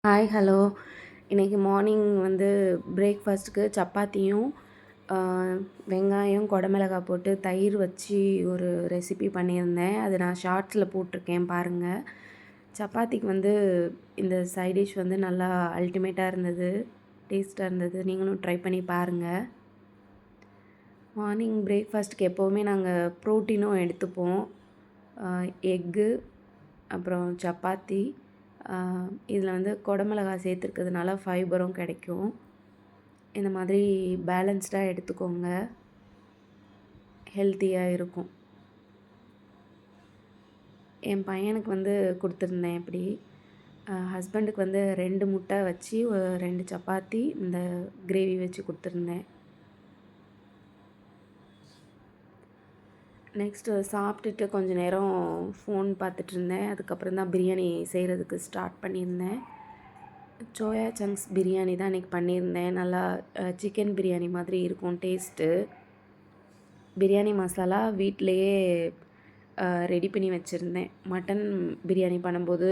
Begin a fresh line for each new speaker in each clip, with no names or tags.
Hi hello. இன்றைக்கி morning பிரேக்ஃபாஸ்ட்டுக்கு சப்பாத்தியும் வெங்காயம் குடமிளகாய் போட்டு தயிர் வச்சு ஒரு ரெசிபி பண்ணியிருந்தேன். அது நான் ஷார்ட்ஸில் போட்டிருக்கேன் பாருங்கள். சப்பாத்திக்கு இந்த சைட் டிஷ் நல்லா அல்டிமேட்டாக இருந்தது, டேஸ்ட்டாக இருந்தது. நீங்களும் ட்ரை பண்ணி பாருங்கள். மார்னிங் பிரேக்ஃபாஸ்ட்டுக்கு எப்போவுமே நாங்கள் ப்ரோட்டீனும் எடுத்துப்போம். எக்கு, அப்புறம் சப்பாத்தி. இதில் குடமிளகாய் சேர்த்துருக்கிறதுனால ஃபைபரும் கிடைக்கும். இந்த மாதிரி பேலன்ஸ்டாக எடுத்துக்கோங்க, ஹெல்த்தியாக இருக்கும். என் பையனுக்கு கொடுத்துருந்தேன். இப்படி ஹஸ்பண்டுக்கு 2 முட்டை வச்சு 2 சப்பாத்தி இந்த கிரேவி வச்சு கொடுத்துருந்தேன். நெக்ஸ்ட்டு சாப்பிட்டுட்டு கொஞ்சம் நேரம் ஃபோன் பார்த்துட்ருந்தேன். அதுக்கப்புறம் தான் பிரியாணி செய்கிறதுக்கு ஸ்டார்ட் பண்ணியிருந்தேன். சோயா சங்க்ஸ் பிரியாணி தான் இன்றைக்கி பண்ணியிருந்தேன். நல்லா சிக்கன் பிரியாணி மாதிரி இருக்கும் டேஸ்ட்டு. பிரியாணி மசாலா வீட்டிலையே ரெடி பண்ணி வச்சுருந்தேன். மட்டன் பிரியாணி பண்ணும்போது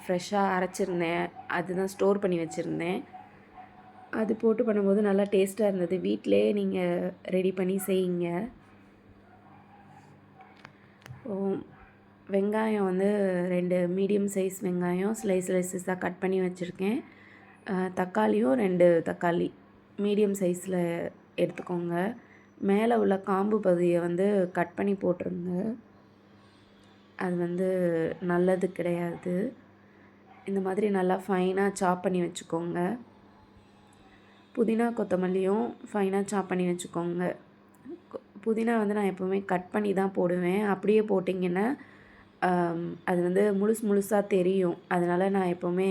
ஃப்ரெஷ்ஷாக அரைச்சிருந்தேன், அதுதான் ஸ்டோர் பண்ணி வச்சுருந்தேன். அது போட்டு பண்ணும்போது நல்லா டேஸ்ட்டாக இருந்தது. வீட்டிலையே நீங்கள் ரெடி பண்ணி செய்யுங்க. வெங்காயம் 2 மீடியம் சைஸ் வெங்காயம் ஸ்லைஸாக கட் பண்ணி வச்சுருக்கேன். தக்காளியும் 2 தக்காளி மீடியம் சைஸில் எடுத்துக்கோங்க. மேலே உள்ள காம்பு பகுதியை கட் பண்ணி போட்டுருங்க. அது நல்லது கிடையாது. இந்த மாதிரி நல்லா ஃபைனாக சாப் பண்ணி வச்சுக்கோங்க. புதினா கொத்தமல்லியும் ஃபைனாக சாப் பண்ணி வச்சுக்கோங்க. புதினா நான் எப்போவுமே கட் பண்ணி தான் போடுவேன். அப்படியே போட்டிங்கன்னா அது முழுசாக தெரியும். அதனால் நான் எப்போவுமே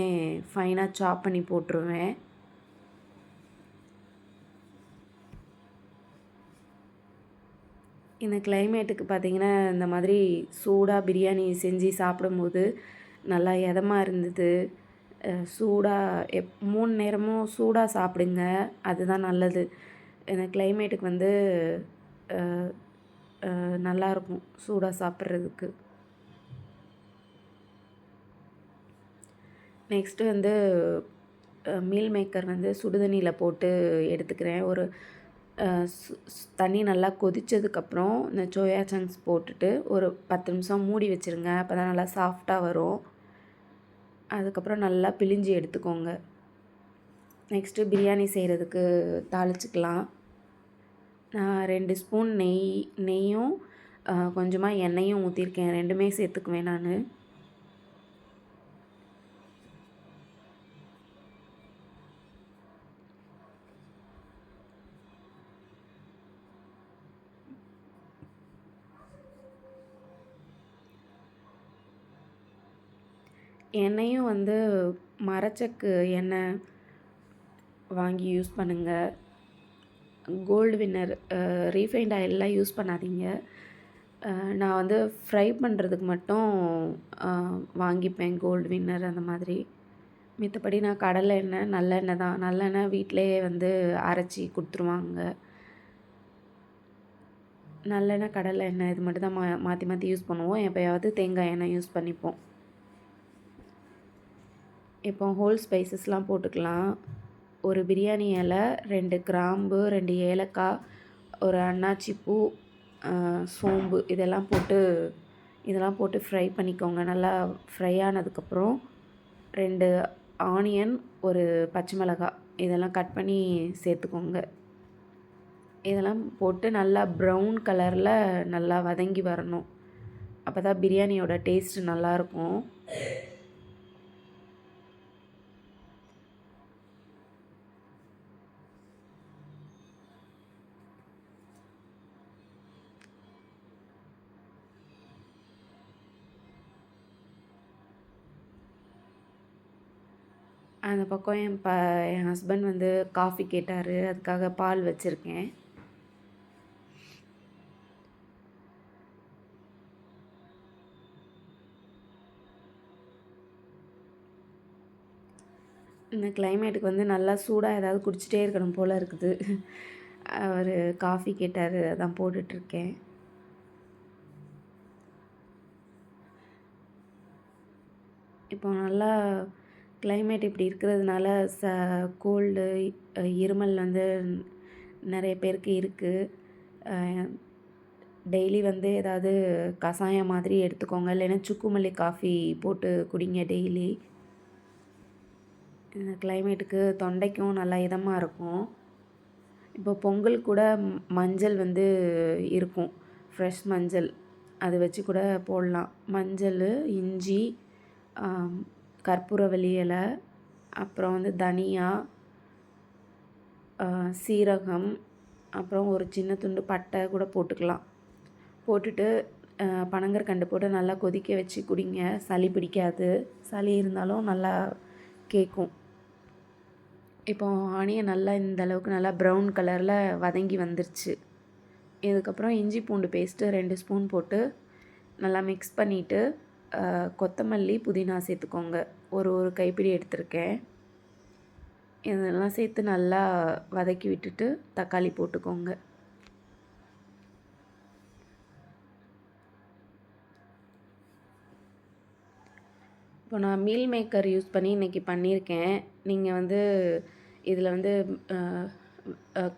ஃபைனாக சாப் பண்ணி போட்டுருவேன். இந்த கிளைமேட்டுக்கு பார்த்திங்கன்னா, இந்த மாதிரி சூடாக பிரியாணி செஞ்சு சாப்பிடும்போது நல்லா இதமாக இருந்தது. சூடாக 3 நேரமும் சூடாக சாப்பிடுங்க, அதுதான் நல்லது. இந்த கிளைமேட்டுக்கு நல்லாயிருக்கும் சூடாக சாப்பிட்றதுக்கு. நெக்ஸ்ட்டு மீல் மேக்கர் சுடுதண்ணியில் போட்டு எடுத்துக்கிறேன். ஒரு தண்ணி நல்லா கொதித்ததுக்கப்புறம் இந்த சோயா சங்க்ஸ் போட்டுட்டு ஒரு 10 நிமிஷம் மூடி வச்சுருங்க. அப்போ தான் நல்லா சாஃப்டாக வரும். அதுக்கப்புறம் நல்லா பிழிஞ்சு எடுத்துக்கோங்க. நெக்ஸ்ட்டு பிரியாணி செய்கிறதுக்கு தாளிச்சுக்கலாம். நான் 2 ஸ்பூன் நெய்யும் கொஞ்சமாக எண்ணெயும் ஊற்றிருக்கேன். 2மே சேர்த்துக்குவேன் நான். எண்ணெயும் மரச்செக்கு எண்ணெய் வாங்கி யூஸ் பண்ணுங்கள். கோல்டு வின்னர் ரீஃபைண்ட் ஆயிலெலாம் யூஸ் பண்ணாதீங்க. நான் ஃப்ரை பண்ணுறதுக்கு மட்டும் வாங்கிப்பேன் கோல்டு வின்னர் அந்த மாதிரி. மித்தபடி நான் கடலை எண்ணெய், நல்லெண்ணெய் தான். நல்லெண்ணெய் வீட்டிலையே அரைச்சி கொடுத்துருவாங்க. நல்லெண்ணெய், கடலை எண்ணெய் இது மட்டும் தான் மாற்றி மாற்றி யூஸ் பண்ணுவோம். எப்போயாவது தேங்காய் எண்ணெய் யூஸ் பண்ணிப்போம். இப்போ ஹோல் ஸ்பைசஸ்லாம் போட்டுக்கலாம். ஒரு பிரியாணி இலை, 2 கிராம்பு, 2 ஏலக்காய், ஒரு அன்னாச்சி பூ, சோம்பு இதெல்லாம் போட்டு ஃப்ரை பண்ணிக்கோங்க. நல்லா ஃப்ரை ஆனதுக்கப்புறம் 2 ஆனியன், ஒரு பச்சை மிளகாய் இதெல்லாம் கட் பண்ணி சேர்த்துக்கோங்க. இதெல்லாம் போட்டு நல்லா ப்ரௌன் கலரில் நல்லா வதங்கி வரணும். அப்போ தான் பிரியாணியோட டேஸ்ட்டு நல்லாயிருக்கும். அந்த பக்கம் என் ஹஸ்பண்ட் காஃபி கேட்டார், அதுக்காக பால் வச்சுருக்கேன். இந்த கிளைமேட்டுக்கு நல்லா சூடாக ஏதாவது குடிச்சிட்டே இருக்கணும் போல் இருக்குது. அவர் காஃபி கேட்டார், அதான் போட்டுட்ருக்கேன். இப்போ நல்லா கிளைமேட் இப்படி இருக்கிறதுனால கோல்டு, இருமல் வந்து நிறைய பேருக்கு இருக்குது. டெய்லி வந்து ஏதாவது கஷாயம் மாதிரி எடுத்துக்கோங்க. இல்லைன்னா சுக்குமல்லி காஃபி போட்டு குடிங்க டெய்லி. இந்த கிளைமேட்டுக்கு தொண்டைக்கும் நல்லா இதமாக இருக்கும். இப்போ பொங்கல் கூட மஞ்சள் வந்து இருக்கும், ஃப்ரெஷ் மஞ்சள். அது வச்சு கூட போடலாம். மஞ்சள், இஞ்சி, கற்பூரவள்ளி இலை, அப்புறம் வந்து தனியா, சீரகம், அப்புறம் ஒரு சின்ன துண்டு பட்டை கூட போட்டுக்கலாம். போட்டுட்டு பனங்கற்கண்டு போட்டு நல்லா கொதிக்க வச்சு குடிங்க. சளி பிடிக்காது. சளி இருந்தாலும் நல்லா கேட்கும். இப்போ ஆனியன் நல்லா இந்த அளவுக்கு நல்லா ப்ரௌன் கலரில் வதங்கி வந்துருச்சு. இதுக்கப்புறம் இஞ்சி பூண்டு பேஸ்ட்டு 2 ஸ்பூன் போட்டு நல்லா மிக்ஸ் பண்ணிவிட்டு கொத்தமல்லி, புதினா சேர்த்துக்கோங்க. ஒரு கைப்பிடி எடுத்திருக்கேன். இதெல்லாம் சேர்த்து நல்லா வதக்கி விட்டுட்டு தக்காளி போட்டுக்கோங்க. இப்போ நான் மீல் மேக்கர் யூஸ் பண்ணி இன்றைக்கி பண்ணியிருக்கேன். நீங்கள் வந்து இதில் வந்து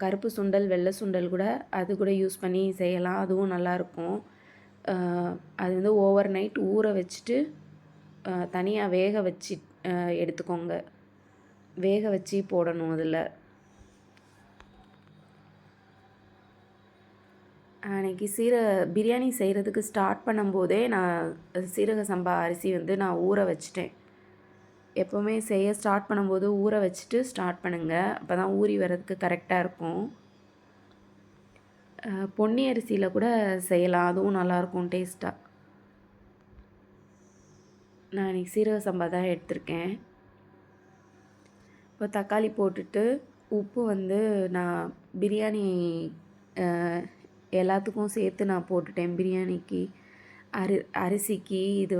கருப்பு சுண்டல், வெள்ளை சுண்டல் கூட அது கூட யூஸ் பண்ணி செய்யலாம். அதுவும் நல்லாயிருக்கும். அது வந்து ஓவர் நைட் ஊற வச்சுட்டு தனியாக வேக வச்சு எடுத்துக்கோங்க. வேக வச்சு போடணும் அதில். அன்றைக்கி பிரியாணி செய்கிறதுக்கு ஸ்டார்ட் பண்ணும்போதே நான் சீரக சம்பா அரிசி வந்து நான் ஊற வச்சிட்டேன். எப்போவுமே செய்ய ஸ்டார்ட் பண்ணும்போது ஊற வச்சுட்டு ஸ்டார்ட் பண்ணுங்கள். அப்போ தான் ஊறி வர்றதுக்கு கரெக்டாக இருக்கும். பொன்னி அரிசியில் கூட செய்யலாம். அதுவும் நல்லாயிருக்கும் டேஸ்ட்டாக. நான் இன்றைக்கி சீரக சம்பா தான் எடுத்திருக்கேன். இப்போ தக்காளி போட்டுட்டு உப்பு வந்து நான் பிரியாணி எல்லாத்துக்கும் சேர்த்து நான் போட்டுட்டேன். பிரியாணிக்கு, அரிசிக்கு, இது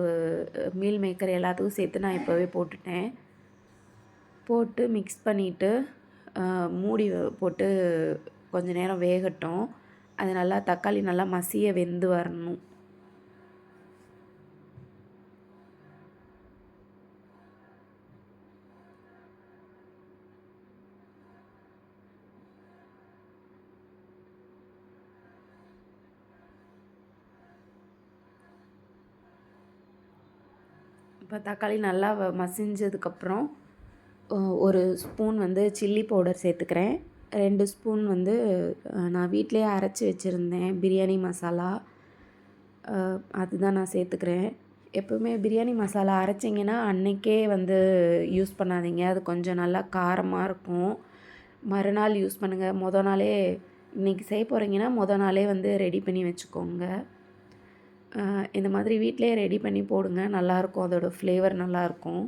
மீல் மேக்கர் எல்லாத்துக்கும் சேர்த்து நான் இப்போவே போட்டுட்டேன். போட்டு மிக்ஸ் பண்ணிவிட்டு மூடி போட்டு கொஞ்சம் நேரம் வேகட்டும். அது நல்லா தக்காளி நல்லா மசிய வெந்து வரணும். இப்போ தக்காளி நல்லா மசிஞ்சதுக்கப்புறம் ஒரு ஸ்பூன் வந்து சில்லி பவுடர் சேர்த்துக்கிறேன். 2 ஸ்பூன் வந்து நான் வீட்டிலேயே அரைச்சி வச்சுருந்தேன் பிரியாணி மசாலா. அதுதான் நான் சேர்த்துக்கிறேன். எப்போவுமே பிரியாணி மசாலா அரைச்சிங்கன்னா அன்றைக்கே வந்து யூஸ் பண்ணாதீங்க. அது கொஞ்சம் நல்லா காரமாக இருக்கும். மறுநாள் யூஸ் பண்ணுங்கள். மொதல் நாளே இன்றைக்கி செய்ய போகிறீங்கன்னா மொதல் நாளே வந்து ரெடி பண்ணி வச்சுக்கோங்க. இந்த மாதிரி வீட்டிலே ரெடி பண்ணி போடுங்க. நல்லாயிருக்கும். அதோடய ஃப்ளேவர் நல்லாயிருக்கும்.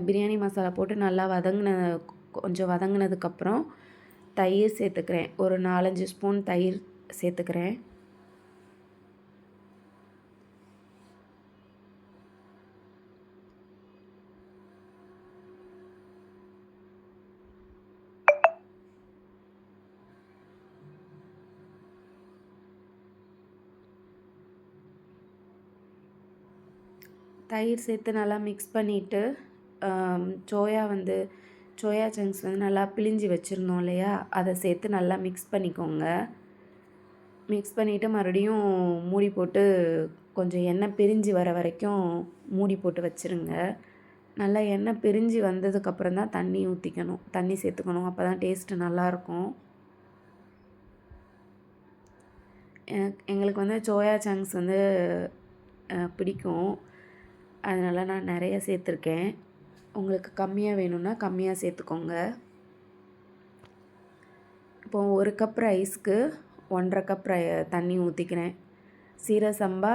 பிரியாணி மசாலா போட்டு நல்லா கொஞ்சம் வதங்கினதுக்கப்புறம் தயிர் சேர்த்துக்கிறேன். ஒரு 4-5 ஸ்பூன் தயிர் சேர்த்துக்கிறேன். தயிர் சேர்த்து நல்லா மிக்ஸ் பண்ணிவிட்டு சோயா சங்க்ஸ் வந்து நல்லா பிழிஞ்சி வச்சுருந்தோம் இல்லையா, அதை சேர்த்து நல்லா மிக்ஸ் பண்ணிக்கோங்க. மிக்ஸ் பண்ணிவிட்டு மறுபடியும் மூடி போட்டு கொஞ்சம் எண்ணெய் பிரிஞ்சு வர வரைக்கும் மூடி போட்டு வச்சுருங்க. நல்லா எண்ணெய் பிரிஞ்சு வந்ததுக்கப்புறம் தான் தண்ணி சேர்த்துக்கணும். அப்போ தான் டேஸ்ட்டு நல்லாயிருக்கும். எங்களுக்கு வந்து சோயா சங்க்ஸ் வந்து பிடிக்கும். அதனால் நான் நிறைய சேர்த்துருக்கேன். உங்களுக்கு கம்மியாக வேணும்னா கம்மியாக சேர்த்துக்கோங்க. இப்போது 1 கப் ரைஸ்க்கு 1.5 கப் தண்ணி ஊற்றிக்கிறேன். சீரக சம்பா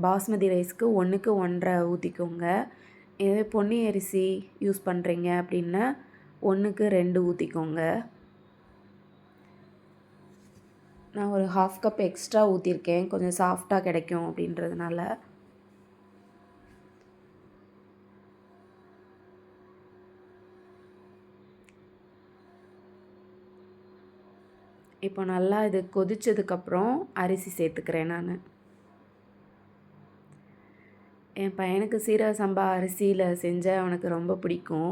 பாஸ்மதி ரைஸ்க்கு 1க்கு 1.5 ஊற்றிக்கோங்க. இதே பொன்னி அரிசி யூஸ் பண்ணுறீங்க அப்படின்னா 1க்கு 2 ஊற்றிக்கோங்க. நான் ஒரு 1/2 கப் எக்ஸ்ட்ரா ஊற்றிருக்கேன், கொஞ்சம் சாஃப்டாக கிடைக்கும் அப்படின்றதுனால. இப்போ நல்லா இது கொதித்ததுக்கப்புறம் அரிசி சேர்த்துக்கிறேன் நான். என் பையனுக்கு சீரக சம்பா அரிசியில் செஞ்சால் அவனுக்கு ரொம்ப பிடிக்கும்.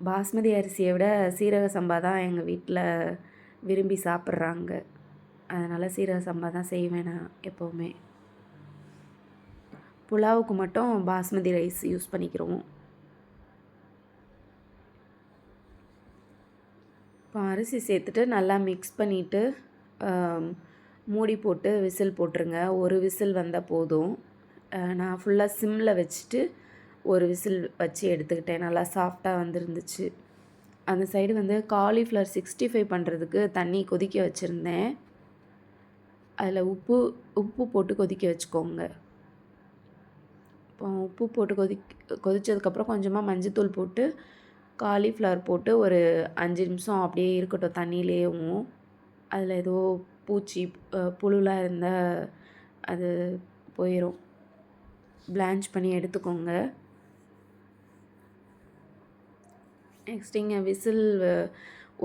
பாஸ்மதி அரிசியை விட சீரக சம்பா தான் எங்கள் வீட்டில் விரும்பி சாப்பிட்றாங்க. அதனால் சீரக சம்பா தான் செய்வேன் நான் எப்போவுமே. புலாவுக்கு மட்டும் பாஸ்மதி ரைஸ் யூஸ் பண்ணிக்கிறோம். இப்போ அரிசி சேர்த்துட்டு நல்லா மிக்ஸ் பண்ணிவிட்டு மூடி போட்டு விசில் போட்டுருங்க. ஒரு விசில் வந்தால் போதும். நான் ஃபுல்லாக சிம்மில் வச்சுட்டு ஒரு விசில் வச்சு எடுத்துக்கிட்டேன். நல்லா சாஃப்டாக வந்துருந்துச்சு. அந்த சைடு வந்து காலிஃப்ளவர் 65 பண்ணுறதுக்கு தண்ணி கொதிக்க வச்சுருந்தேன். அதில் உப்பு போட்டு கொதிக்க வச்சுக்கோங்க. இப்போ உப்பு போட்டு கொதித்ததுக்கப்புறம் கொஞ்சமாக மஞ்சத்தூள் போட்டு காலிஃப்ளவர் போட்டு ஒரு 5 நிமிஷம் அப்படியே இருக்கட்டும் தண்ணியிலேயும். அதில் ஏதோ பூச்சி புழுலாம் இருந்தால் அது போயிடும். பிளான்ச் பண்ணி எடுத்துக்கோங்க. நெக்ஸ்ட் இங்கே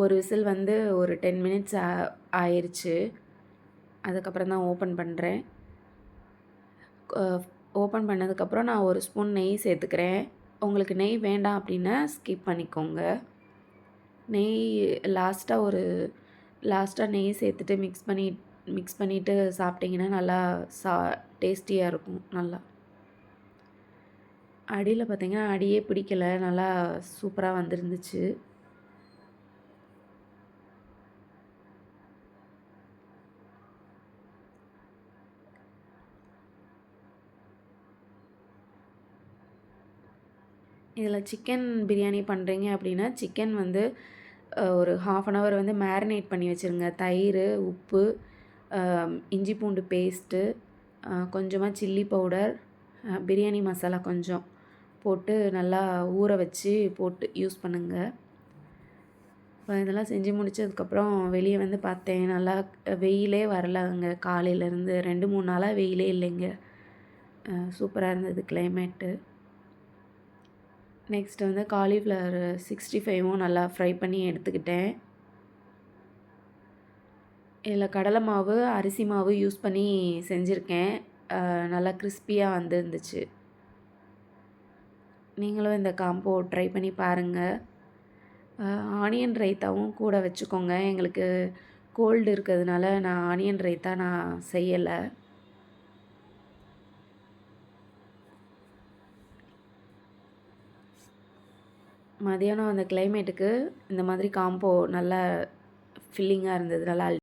ஒரு விசில் வந்து ஒரு 10 மினிட்ஸ் ஆயிடுச்சு. அதுக்கப்புறம் தான் ஓப்பன் பண்ணுறேன். ஓப்பன் பண்ணதுக்கப்புறம் நான் ஒரு ஸ்பூன் நெய் சேர்த்துக்கிறேன். உங்களுக்கு நெய் வேண்டாம் அப்படின்னா ஸ்கிப் பண்ணிக்கோங்க. நெய் லாஸ்ட்டாக நெய் சேர்த்துட்டு மிக்ஸ் பண்ணிவிட்டு சாப்பிட்டிங்கன்னா நல்லா டேஸ்டியாக இருக்கும். நல்லா அடியில் பார்த்திங்கன்னா அடியே பிடிக்கலை, நல்லா சூப்பராக வந்துருந்துச்சு. இதில் சிக்கன் பிரியாணி பண்ணுறீங்க அப்படின்னா சிக்கன் வந்து ஒரு 1/2 அன் ஹவர் வந்து மேரினேட் பண்ணி வச்சுருங்க. தயிர், உப்பு, இஞ்சி பூண்டு பேஸ்ட்டு, கொஞ்சமாக சில்லி பவுடர், பிரியாணி மசாலா கொஞ்சம் போட்டு நல்லா ஊற வச்சு போட்டு யூஸ் பண்ணுங்கள். இப்போ இதெல்லாம் செஞ்சு முடித்ததுக்கப்புறம் வெளியே வந்து பார்த்தேன். நல்லா வெயிலே வரல. அங்கே காலையிலேருந்து 2-3 நாளாக வெயிலே இல்லைங்க. சூப்பராக இருந்தது கிளைமேட்டு. நெக்ஸ்ட் வந்து காலிஃப்ளவர் 65வும் நல்லா ஃப்ரை பண்ணி எடுத்துக்கிட்டேன். இதில் கடலை மாவு, அரிசி மாவு யூஸ் பண்ணி செஞ்சுருக்கேன். நல்லா கிறிஸ்பியாக வந்துருந்துச்சு. நீங்களும் இந்த காம்போ ட்ரை பண்ணி பாருங்கள். ஆனியன் ரைத்தாவும் கூட வச்சுக்கோங்க. எங்களுக்கு கோல்டு இருக்கிறதுனால நான் ஆனியன் ரைத்தா நான் செய்யலை. மதியானம் அந்த கிளைமேட்டுக்கு இந்த மாதிரி காம்போ நல்லா ஃபில்லிங்காக இருந்தது. நல்லா